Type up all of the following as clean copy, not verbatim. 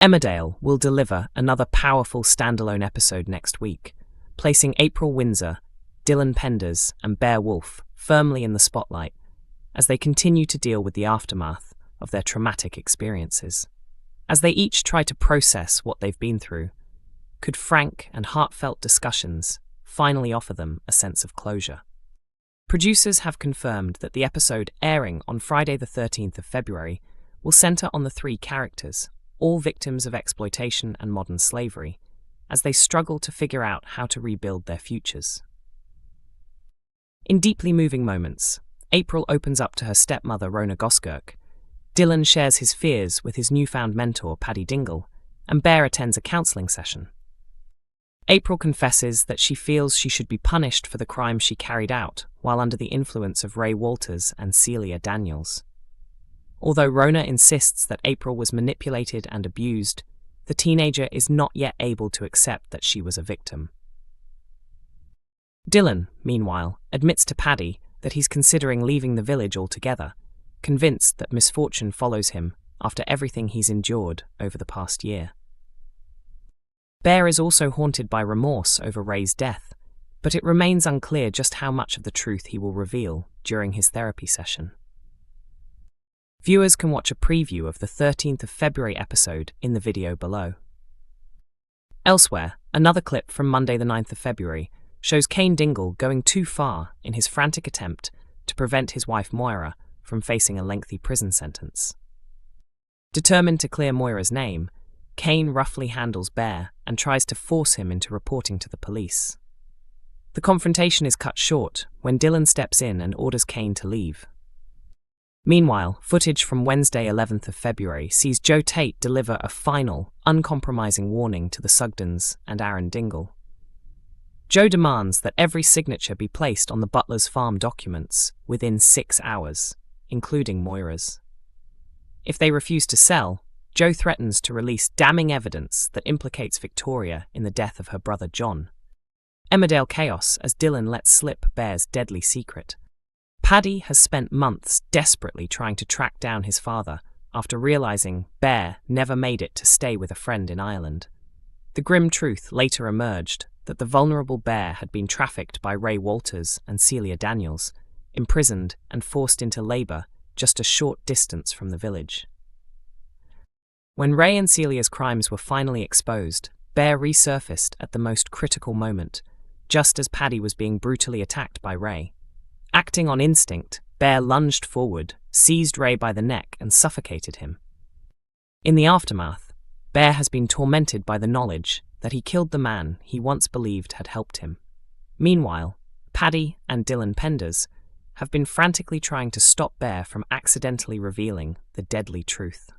Emmerdale will deliver another powerful standalone episode next week, placing April Windsor, Dylan Penders, and Bear Wolf firmly in the spotlight as they continue to deal with the aftermath of their traumatic experiences. As they each try to process what they've been through, could frank and heartfelt discussions finally offer them a sense of closure? Producers have confirmed that the episode airing on Friday the 13th of February will centre on the three characters, all victims of exploitation and modern slavery, as they struggle to figure out how to rebuild their futures. In deeply moving moments, April opens up to her stepmother Rona Goskirk, Dylan shares his fears with his newfound mentor Paddy Dingle, and Bear attends a counselling session. April confesses that she feels she should be punished for the crime she carried out while under the influence of Ray Walters and Celia Daniels. Although Rona insists that April was manipulated and abused, the teenager is not yet able to accept that she was a victim. Dylan, meanwhile, admits to Paddy that he's considering leaving the village altogether, convinced that misfortune follows him after everything he's endured over the past year. Bear is also haunted by remorse over Ray's death, but it remains unclear just how much of the truth he will reveal during his therapy session. Viewers can watch a preview of the 13th of February episode in the video below. Elsewhere, another clip from Monday the 9th of February shows Cain Dingle going too far in his frantic attempt to prevent his wife Moira from facing a lengthy prison sentence. Determined to clear Moira's name, Cain roughly handles Bear and tries to force him into reporting to the police. The confrontation is cut short when Dylan steps in and orders Cain to leave. Meanwhile, footage from Wednesday 11th of February sees Joe Tate deliver a final, uncompromising warning to the Sugdens and Aaron Dingle. Joe demands that every signature be placed on the Butler's farm documents within 6 hours, including Moira's. If they refuse to sell, Joe threatens to release damning evidence that implicates Victoria in the death of her brother John. Emmerdale chaos as Dylan lets slip Bear's deadly secret. Paddy has spent months desperately trying to track down his father after realising Bear never made it to stay with a friend in Ireland. The grim truth later emerged that the vulnerable Bear had been trafficked by Ray Walters and Celia Daniels, imprisoned and forced into labour just a short distance from the village. When Ray and Celia's crimes were finally exposed, Bear resurfaced at the most critical moment, just as Paddy was being brutally attacked by Ray. Acting on instinct, Bear lunged forward, seized Ray by the neck and suffocated him. In the aftermath, Bear has been tormented by the knowledge that he killed the man he once believed had helped him. Meanwhile, Paddy and Dylan Penders have been frantically trying to stop Bear from accidentally revealing the deadly truth.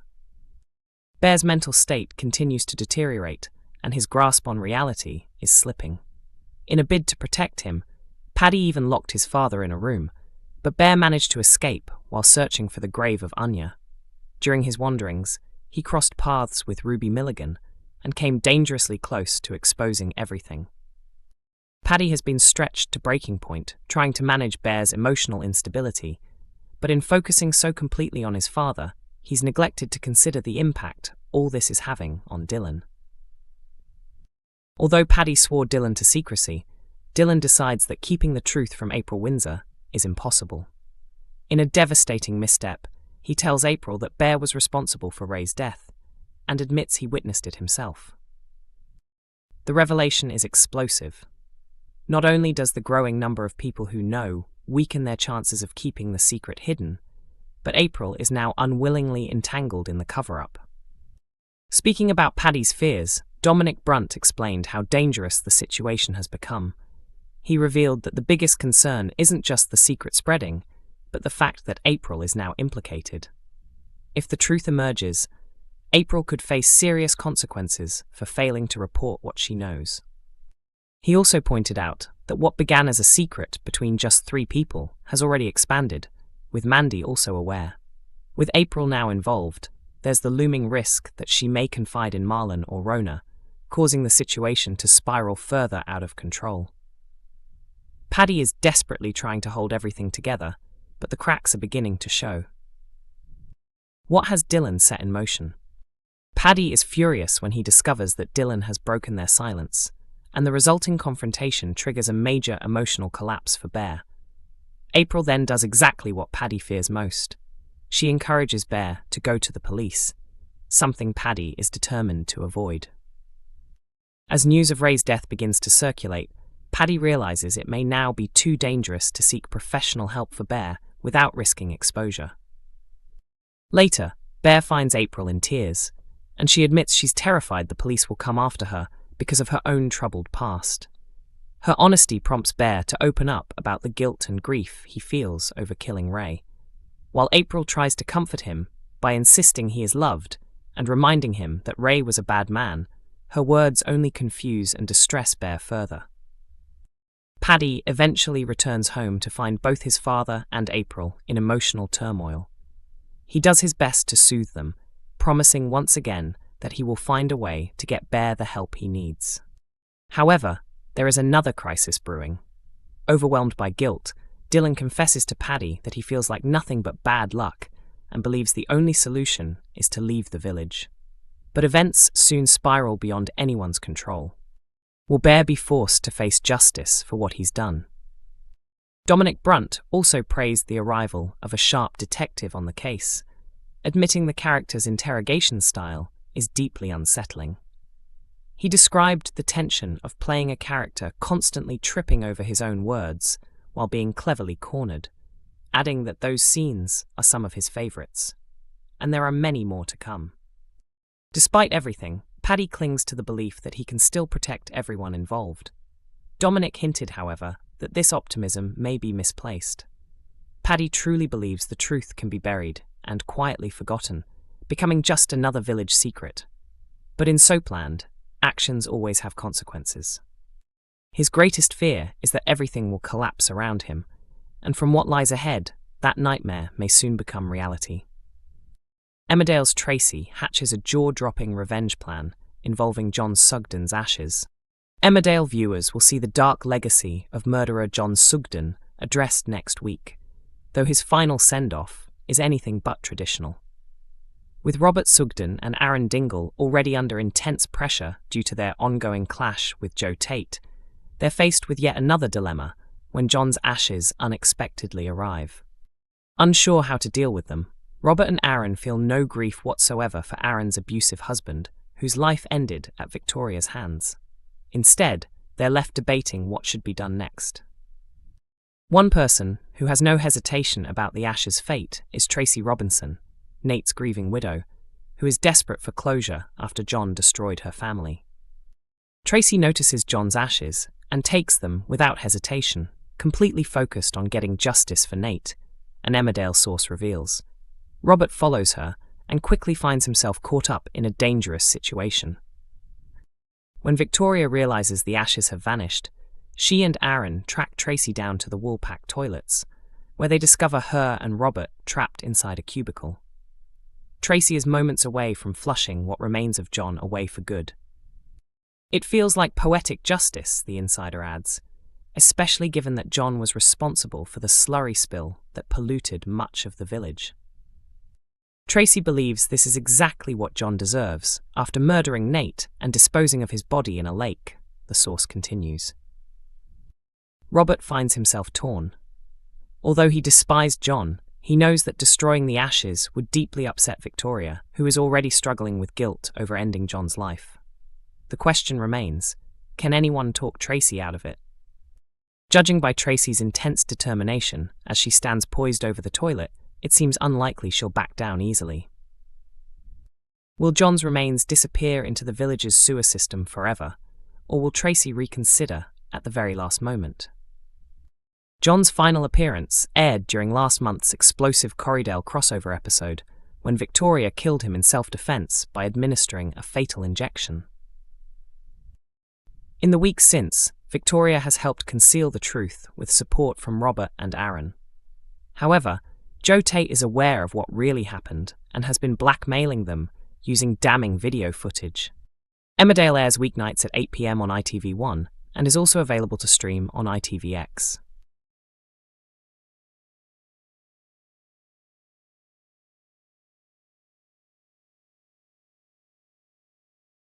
Bear's mental state continues to deteriorate, and his grasp on reality is slipping. In a bid to protect him, Paddy even locked his father in a room, but Bear managed to escape while searching for the grave of Anya. During his wanderings, he crossed paths with Ruby Milligan and came dangerously close to exposing everything. Paddy has been stretched to breaking point, trying to manage Bear's emotional instability, but in focusing so completely on his father, he's neglected to consider the impact all this is having on Dylan. Although Paddy swore Dylan to secrecy, Dylan decides that keeping the truth from April Windsor is impossible. In a devastating misstep, he tells April that Bear was responsible for Ray's death, and admits he witnessed it himself. The revelation is explosive. Not only does the growing number of people who know weaken their chances of keeping the secret hidden, but April is now unwillingly entangled in the cover-up. Speaking about Paddy's fears, Dominic Brunt explained how dangerous the situation has become. He revealed that the biggest concern isn't just the secret spreading, but the fact that April is now implicated. If the truth emerges, April could face serious consequences for failing to report what she knows. He also pointed out that what began as a secret between just 3 people has already expanded, with Mandy also aware. With April now involved, there's the looming risk that she may confide in Marlon or Rona, causing the situation to spiral further out of control. Paddy is desperately trying to hold everything together, but the cracks are beginning to show. What has Dylan set in motion? Paddy is furious when he discovers that Dylan has broken their silence, and the resulting confrontation triggers a major emotional collapse for Bear. April then does exactly what Paddy fears most. She encourages Bear to go to the police, something Paddy is determined to avoid. As news of Ray's death begins to circulate, Paddy realizes it may now be too dangerous to seek professional help for Bear without risking exposure. Later, Bear finds April in tears, and she admits she's terrified the police will come after her because of her own troubled past. Her honesty prompts Bear to open up about the guilt and grief he feels over killing Ray, while April tries to comfort him by insisting he is loved and reminding him that Ray was a bad man. Her words only confuse and distress Bear further. Paddy eventually returns home to find both his father and April in emotional turmoil. He does his best to soothe them, promising once again that he will find a way to get Bear the help he needs. However, there is another crisis brewing. Overwhelmed by guilt, Dylan confesses to Paddy that he feels like nothing but bad luck and believes the only solution is to leave the village. But events soon spiral beyond anyone's control. Will Bear be forced to face justice for what he's done? Dominic Brunt also praised the arrival of a sharp detective on the case, admitting the character's interrogation style is deeply unsettling. He described the tension of playing a character constantly tripping over his own words while being cleverly cornered, adding that those scenes are some of his favourites. And there are many more to come. Despite everything, Paddy clings to the belief that he can still protect everyone involved. Dominic hinted, however, that this optimism may be misplaced. Paddy truly believes the truth can be buried and quietly forgotten, becoming just another village secret. But in Soapland, actions always have consequences. His greatest fear is that everything will collapse around him, and from what lies ahead, that nightmare may soon become reality. Emmerdale's Tracy hatches a jaw-dropping revenge plan involving John Sugden's ashes. Emmerdale viewers will see the dark legacy of murderer John Sugden addressed next week, though his final send-off is anything but traditional. With Robert Sugden and Aaron Dingle already under intense pressure due to their ongoing clash with Joe Tate, they're faced with yet another dilemma when John's ashes unexpectedly arrive. Unsure how to deal with them, Robert and Aaron feel no grief whatsoever for Aaron's abusive husband, whose life ended at Victoria's hands. Instead, they're left debating what should be done next. One person who has no hesitation about the Ashes' fate is Tracy Robinson, Nate's grieving widow, who is desperate for closure after John destroyed her family. Tracy notices John's ashes and takes them without hesitation, completely focused on getting justice for Nate, an Emmerdale source reveals. Robert follows her and quickly finds himself caught up in a dangerous situation. When Victoria realizes the ashes have vanished, she and Aaron track Tracy down to the Woolpack toilets, where they discover her and Robert trapped inside a cubicle. Tracy is moments away from flushing what remains of John away for good. It feels like poetic justice, the insider adds, especially given that John was responsible for the slurry spill that polluted much of the village. Tracy believes this is exactly what John deserves after murdering Nate and disposing of his body in a lake, the source continues. Robert finds himself torn. Although he despised John, he knows that destroying the ashes would deeply upset Victoria, who is already struggling with guilt over ending John's life. The question remains, can anyone talk Tracy out of it? Judging by Tracy's intense determination as she stands poised over the toilet, it seems unlikely she'll back down easily. Will John's remains disappear into the village's sewer system forever, or will Tracy reconsider at the very last moment? John's final appearance aired during last month's explosive Corriedale crossover episode, when Victoria killed him in self-defense by administering a fatal injection. In the weeks since, Victoria has helped conceal the truth with support from Robert and Aaron. However, Joe Tate is aware of what really happened and has been blackmailing them using damning video footage. Emmerdale airs weeknights at 8 p.m. on ITV1 and is also available to stream on ITVX.